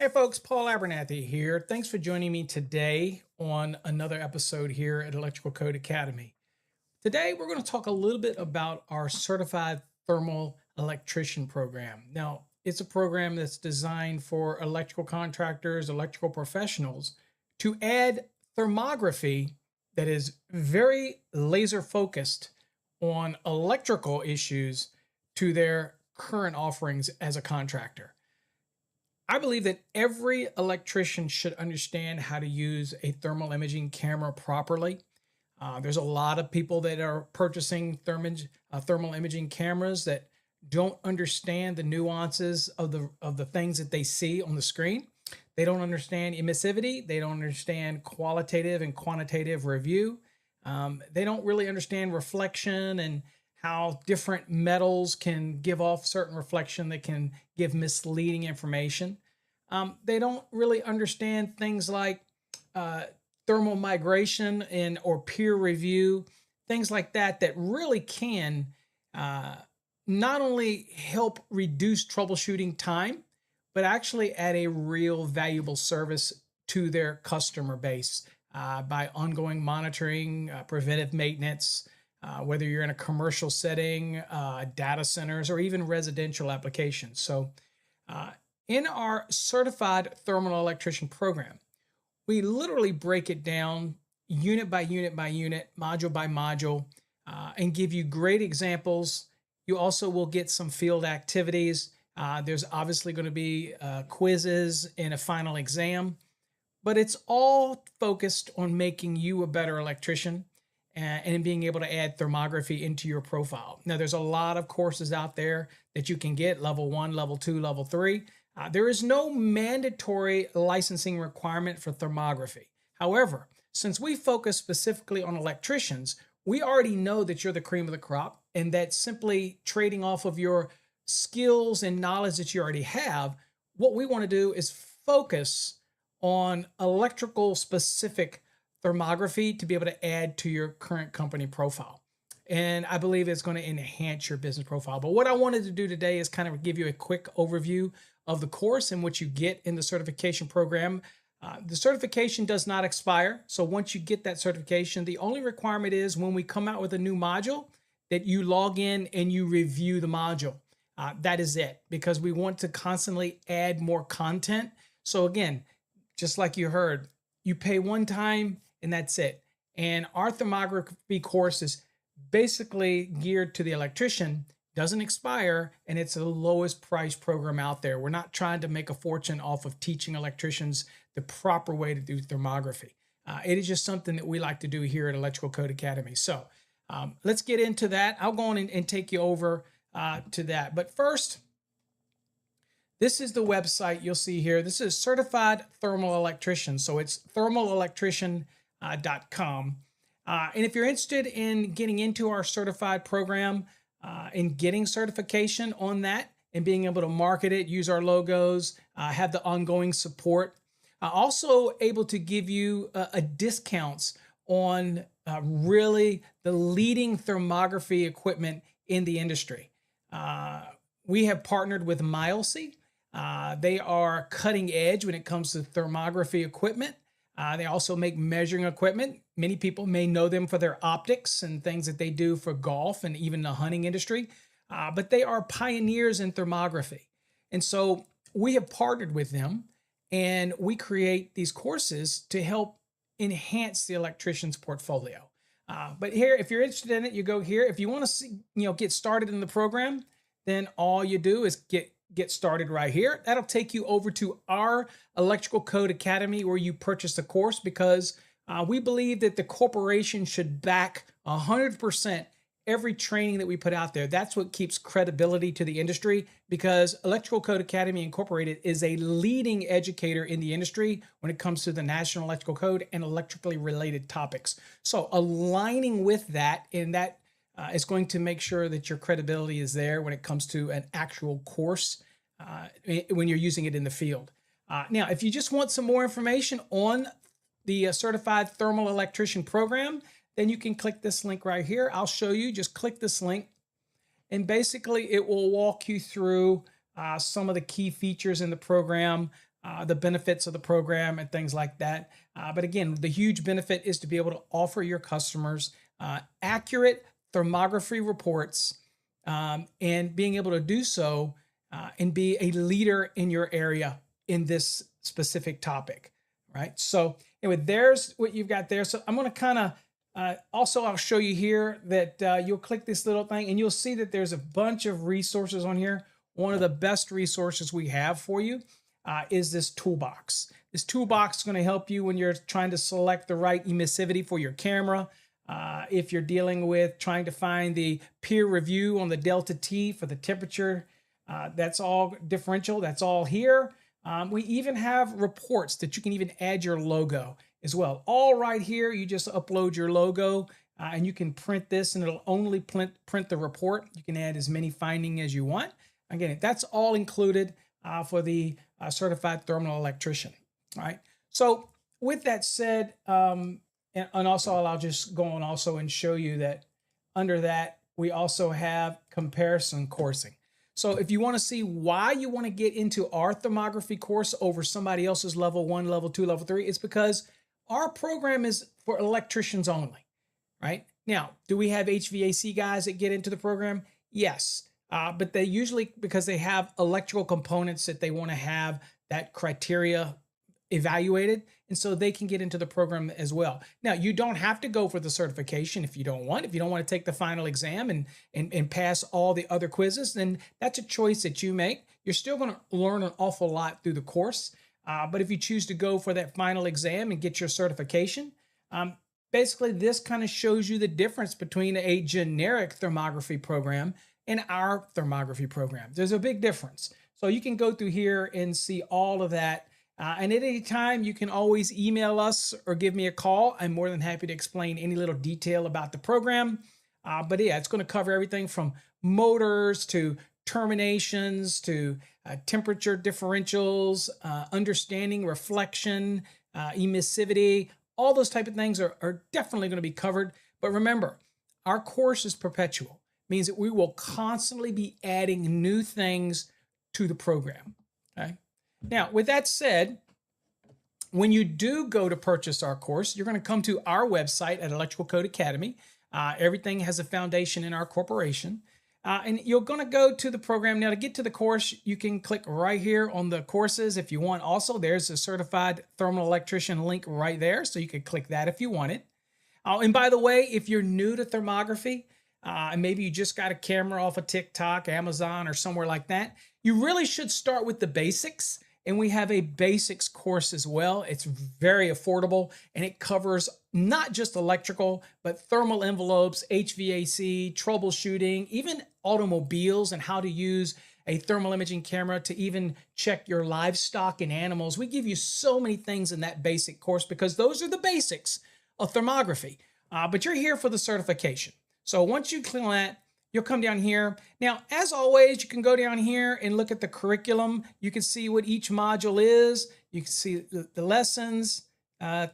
Hey folks, Paul Abernathy here. Thanks for joining me today on another episode here at Electrical Code Academy. Today we're going to talk a little bit about our Certified Thermal Electrician program. Now, it's a program that's designed for electrical contractors, electrical professionals to add thermography that is very laser focused on electrical issues to their current offerings as a contractor. I believe that every electrician should understand how to use a thermal imaging camera properly. There's a lot of people that are purchasing thermal imaging cameras that don't understand the nuances of the things that they see on the screen. They don't understand emissivity. They don't understand qualitative and quantitative review. They don't really understand reflection and how different metals can give off certain reflection that can give misleading information. They don't really understand things like thermal migration and or peer review, things like that that really can not only help reduce troubleshooting time, but actually add a real valuable service to their customer base by ongoing monitoring, preventive maintenance, whether you're in a commercial setting, data centers, or even residential applications. So in our certified thermal electrician program, we literally break it down unit by unit by unit, module by module, and give you great examples. You also will get some field activities. There's obviously going to be quizzes and a final exam, but it's all focused on making you a better electrician and being able to add thermography into your profile. Now, there's a lot of courses out there that you can get, level 1, level 2, level 3. There is no mandatory licensing requirement for thermography. However, since we focus specifically on electricians, we already know that you're the cream of the crop and that simply trading off of your skills and knowledge that you already have, what we want to do is focus on electrical specific thermography to be able to add to your current company profile. And I believe it's going to enhance your business profile. But what I wanted to do today is kind of give you a quick overview of the course and what you get in the certification program. The certification does not expire. So once you get that certification, the only requirement is when we come out with a new module that you log in and you review the module. That is it, because we want to constantly add more content. So again, just like you heard, you pay one time and that's it. And our thermography course is basically geared to the electrician, doesn't expire, and it's the lowest price program out there. We're not trying to make a fortune off of teaching electricians the proper way to do thermography. It is just something that we like to do here at Electrical Code Academy. So let's get into that. I'll go on and take you over to that. But first, this is the website you'll see here. This is Certified Thermal Electrician. So it's thermalelectrician.com. And if you're interested in getting into our certified program and getting certification on that and being able to market it, use our logos, have the ongoing support, also able to give you a discounts on really the leading thermography equipment in the industry. We have partnered with Mileseey. They are cutting edge when it comes to thermography equipment. They also make measuring equipment. Many people may know them for their optics and things that they do for golf and even the hunting industry, but they are pioneers in thermography. And so we have partnered with them and we create these courses to help enhance the electrician's portfolio. But here, if you're interested in it, you go here. If you want to see, get started in the program, then all you do is get started right here. That'll take you over to our Electrical Code Academy where you purchase the course, because we believe that the corporation should back 100% every training that we put out there. That's what keeps credibility to the industry, because Electrical Code Academy Incorporated is a leading educator in the industry when it comes to the National Electrical Code and electrically related topics. So aligning with that, and that is going to make sure that your credibility is there when it comes to an actual course when you're using it in the field. Now, if you just want some more information on the Certified Thermal Electrician program, then you can click this link right here. I'll show you. Just click this link, and basically it will walk you through some of the key features in the program, the benefits of the program and things like that. But again, the huge benefit is to be able to offer your customers accurate thermography reports, and being able to do so and be a leader in your area in this specific topic, right? So anyway, there's what you've got there. So I'm going to kind of also, I'll show you here that you'll click this little thing and you'll see that there's a bunch of resources on here. One of the best resources we have for you is this toolbox. This toolbox is going to help you when you're trying to select the right emissivity for your camera. If you're dealing with trying to find the peer review on the delta T for the temperature, that's all differential. That's all here. We even have reports that you can even add your logo as well. All right here, you just upload your logo and you can print this and it'll only print the report. You can add as many findings as you want. Again, that's all included for the certified thermal electrician. All right. So with that said, and also I'll just go on also and show you that under that, we also have comparison coursing. So if you want to see why you want to get into our thermography course over somebody else's level 1, level 2, level 3, it's because our program is for electricians only, right? Now, do we have HVAC guys that get into the program? Yes, but they usually, because they have electrical components that they want to have that criteria evaluated, and so they can get into the program as well. Now, you don't have to go for the certification if you don't want. If you don't want to take the final exam and pass all the other quizzes, then that's a choice that you make. You're still going to learn an awful lot through the course. But if you choose to go for that final exam and get your certification, basically this kind of shows you the difference between a generic thermography program and our thermography program. There's a big difference. So you can go through here and see all of that. And at any time, you can always email us or give me a call. I'm more than happy to explain any little detail about the program. But yeah, it's going to cover everything from motors to terminations to temperature differentials, understanding reflection, emissivity. All those type of things are definitely going to be covered. But remember, our course is perpetual. It means that we will constantly be adding new things to the program. Okay. Now, with that said, when you do go to purchase our course, you're going to come to our website at Electrical Code Academy. Everything has a foundation in our corporation. And you're going to go to the program. Now, to get to the course, you can click right here on the courses if you want. Also, there's a certified thermal electrician link right there, so you can click that if you want it. And by the way, if you're new to thermography, and maybe you just got a camera off of TikTok, Amazon, or somewhere like that, you really should start with the basics. And we have a basics course as well. It's very affordable and it covers not just electrical, but thermal envelopes, HVAC, troubleshooting, even automobiles and how to use a thermal imaging camera to even check your livestock and animals. We give you so many things in that basic course because those are the basics of thermography. But you're here for the certification. So once you click on that, you'll come down here. Now, as always, you can go down here and look at the curriculum. You can see what each module is. You can see the lessons,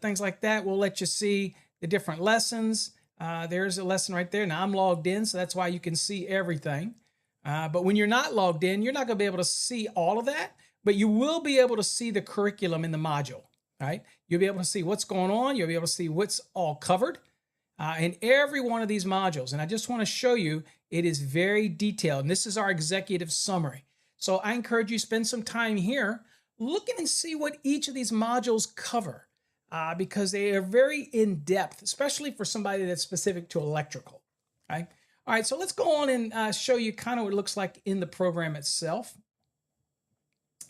things like that. We'll let you see the different lessons. There's a lesson right there. Now, I'm logged in, so that's why you can see everything. But when you're not logged in, you're not going to be able to see all of that, but you will be able to see the curriculum in the module, right? You'll be able to see what's going on. You'll be able to see what's all covered in every one of these modules. And I just want to show you, it is very detailed. And this is our executive summary. So I encourage you to spend some time here looking and see what each of these modules cover because they are very in-depth, especially for somebody that's specific to electrical. Okay? All right, so let's go on and show you kind of what it looks like in the program itself.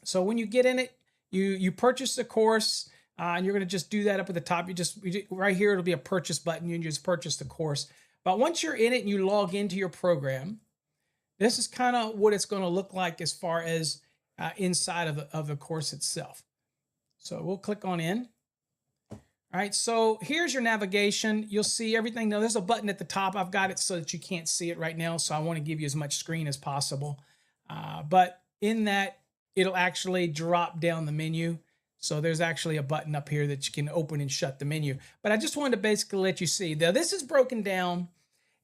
So when you get in it, you purchase the course, and you're going to just do that up at the top. Right here, it'll be a purchase button. You can just purchase the course. But once you're in it and you log into your program, this is kind of what it's going to look like as far as inside of the course itself. So we'll click on in. All right, so here's your navigation. You'll see everything. Now, there's a button at the top. I've got it so that you can't see it right now, so I want to give you as much screen as possible. But in that, it'll actually drop down the menu. So there's actually a button up here that you can open and shut the menu. But I just wanted to basically let you see. Now, this is broken down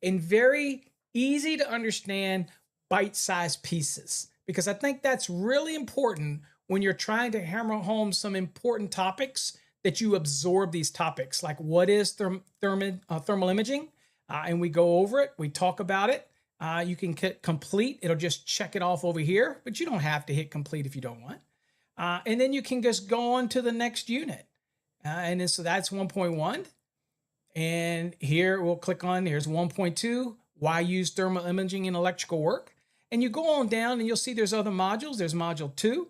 in very easy to understand bite-sized pieces because I think that's really important when you're trying to hammer home some important topics that you absorb these topics, like what is thermal imaging? And we go over it, we talk about it. You can hit complete, it'll just check it off over here, but you don't have to hit complete if you don't want. And then you can just go on to the next unit. And then, so that's 1.1. And here we'll click on, here's 1.2, why use thermal imaging in electrical work? And you go on down and you'll see there's other modules. There's module 2.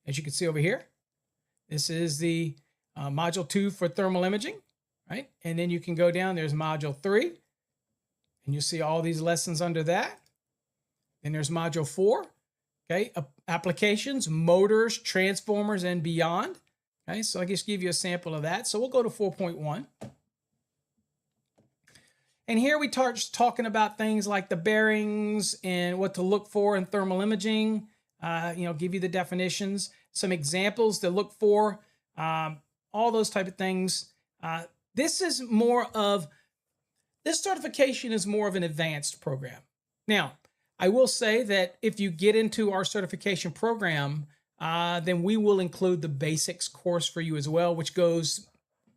As you can see over here, this is the module 2 for thermal imaging, right? And then you can go down, there's module 3, and you see all these lessons under that. Then there's module 4, okay? Applications, motors, transformers, and beyond. Okay, so I just give you a sample of that. So we'll go to 4.1. And here we start talking about things like the bearings and what to look for in thermal imaging, give you the definitions, some examples to look for, all those type of things. This certification is more of an advanced program. Now, I will say that if you get into our certification program, then we will include the basics course for you as well, which goes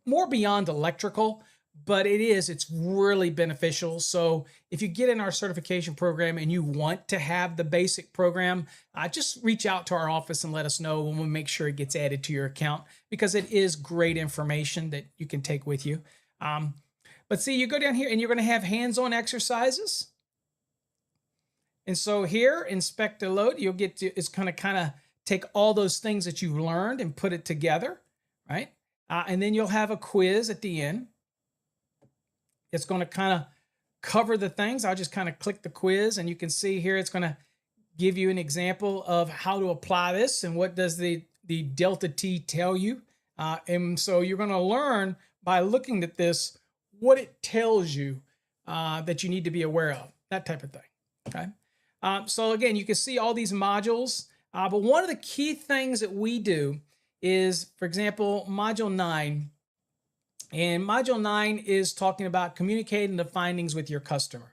more beyond electrical, but it's really beneficial. So if you get in our certification program and you want to have the basic program, just reach out to our office and let us know, and we'll make sure it gets added to your account, because it is great information that you can take with you. But see, you go down here and you're going to have hands-on exercises. And so here, inspect the load, you'll get to, it's going to kind of take all those things that you've learned and put it together, right? And then you'll have a quiz at the end. It's going to kind of cover the things. I'll just kind of click the quiz, and you can see here it's going to give you an example of how to apply this and what does the delta T tell you. And so you're going to learn by looking at this what it tells you that you need to be aware of, that type of thing, okay? So again, you can see all these modules. But one of the key things that we do is, for example, module 9. And module 9 is talking about communicating the findings with your customer.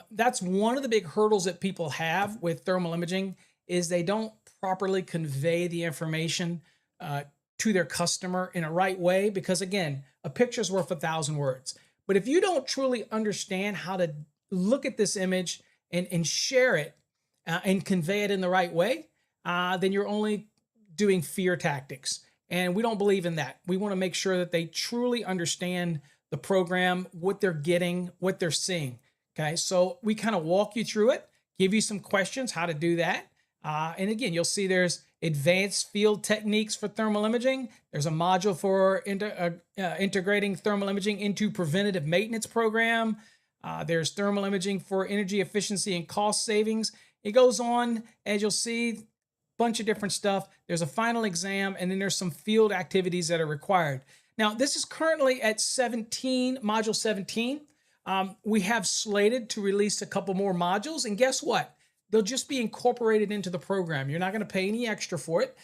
That's one of the big hurdles that people have with thermal imaging, is they don't properly convey the information to their customer in a right way, because again, a picture's worth 1,000 words. But if you don't truly understand how to look at this image and share it, and convey it in the right way, then you're only doing fear tactics. And we don't believe in that. We want to make sure that they truly understand the program, what they're getting, what they're seeing. Okay, so we kind of walk you through it, give you some questions, how to do that. And again, you'll see there's advanced field techniques for thermal imaging. There's a module for integrating thermal imaging into preventative maintenance program. There's thermal imaging for energy efficiency and cost savings. It goes on, as you'll see, a bunch of different stuff. There's a final exam, and then there's some field activities that are required. Now, this is currently at 17, module 17. We have slated to release a couple more modules, and guess what? They'll just be incorporated into the program. You're not going to pay any extra for it.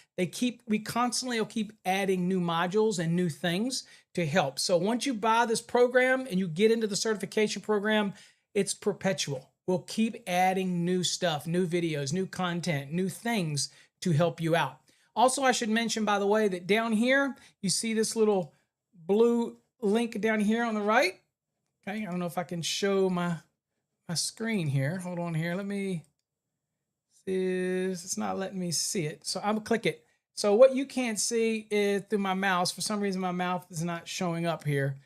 We constantly will keep adding new modules and new things to help. So once you buy this program and you get into the certification program, it's perpetual. We'll keep adding new stuff, new videos, new content, new things to help you out. Also, I should mention, by the way, that down here, you see this little blue link down here on the right. Okay, I don't know if I can show my screen here. Hold on here. Let me see. It's not letting me see it. So I'm gonna click it. So what you can't see is through my mouse. For some reason, my mouth is not showing up here.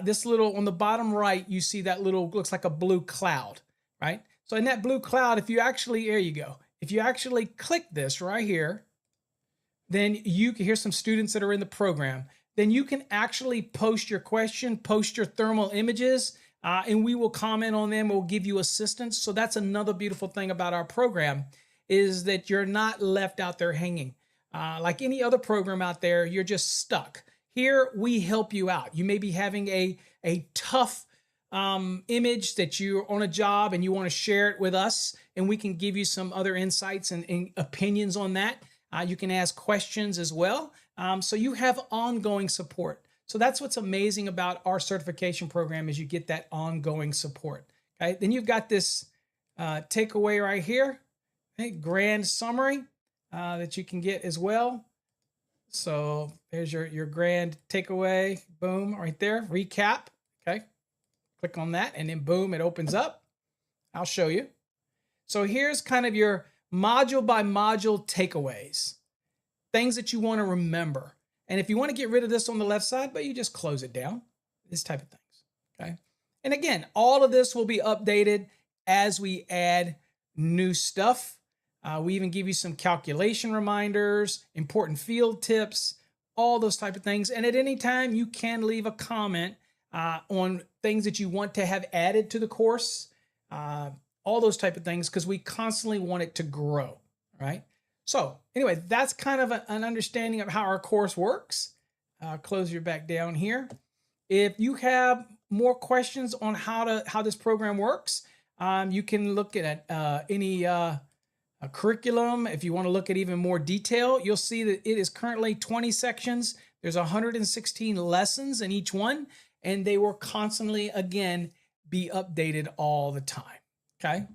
This little, on the bottom right, you see that little, looks like a blue cloud, right? So in that blue cloud, if you actually, there you go. If you actually click this right here, then you can hear some students that are in the program. Then you can actually post your question, post your thermal images, and we will comment on them. We'll give you assistance. So that's another beautiful thing about our program, is that you're not left out there hanging. Like any other program out there, you're just stuck. Here, we help you out. You may be having a tough image that you're on a job and you want to share it with us, and we can give you some other insights and opinions on that. You can ask questions as well. So you have ongoing support. So that's what's amazing about our certification program, is you get that ongoing support. Okay, then you've got this takeaway right here. a grand summary that you can get as well. So there's your grand takeaway. Boom, right there. Recap. Okay. Click on that and then boom, it opens up. I'll show you. So here's kind of your module by module takeaways, things that you want to remember. And if you want to get rid of this on the left side, but you just close it down, this type of things. Okay. And again, all of this will be updated as we add new stuff. We even give you some calculation reminders, important field tips, all those type of things. And at any time, you can leave a comment on things that you want to have added to the course, all those type of things, because we constantly want it to grow, right? So anyway, that's kind of an understanding of how our course works. Close your back down here. If you have more questions on how this program works, you can look at any curriculum. If you want to look at even more detail, you'll see that it is currently 20 sections. There's 116 lessons in each one, and they will constantly, again, be updated all the time. Okay.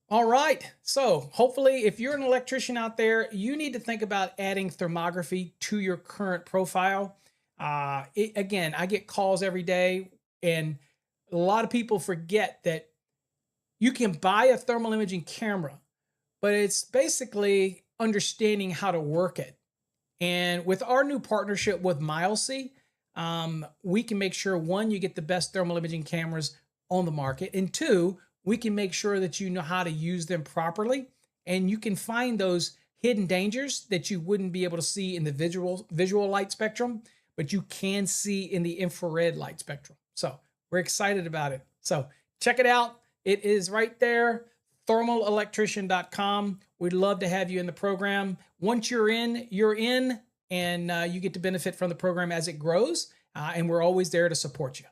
All right. So hopefully if you're an electrician out there, you need to think about adding thermography to your current profile. Again, I get calls every day, and a lot of people forget that you can buy a thermal imaging camera, but it's basically understanding how to work it. And with our new partnership with Mileseey, we can make sure, one, you get the best thermal imaging cameras on the market, and two, we can make sure that you know how to use them properly, and you can find those hidden dangers that you wouldn't be able to see in the visual light spectrum, but you can see in the infrared light spectrum. So we're excited about it. So check it out. It is right there, thermalelectrician.com. We'd love to have you in the program. Once you're in, and you get to benefit from the program as it grows, and we're always there to support you.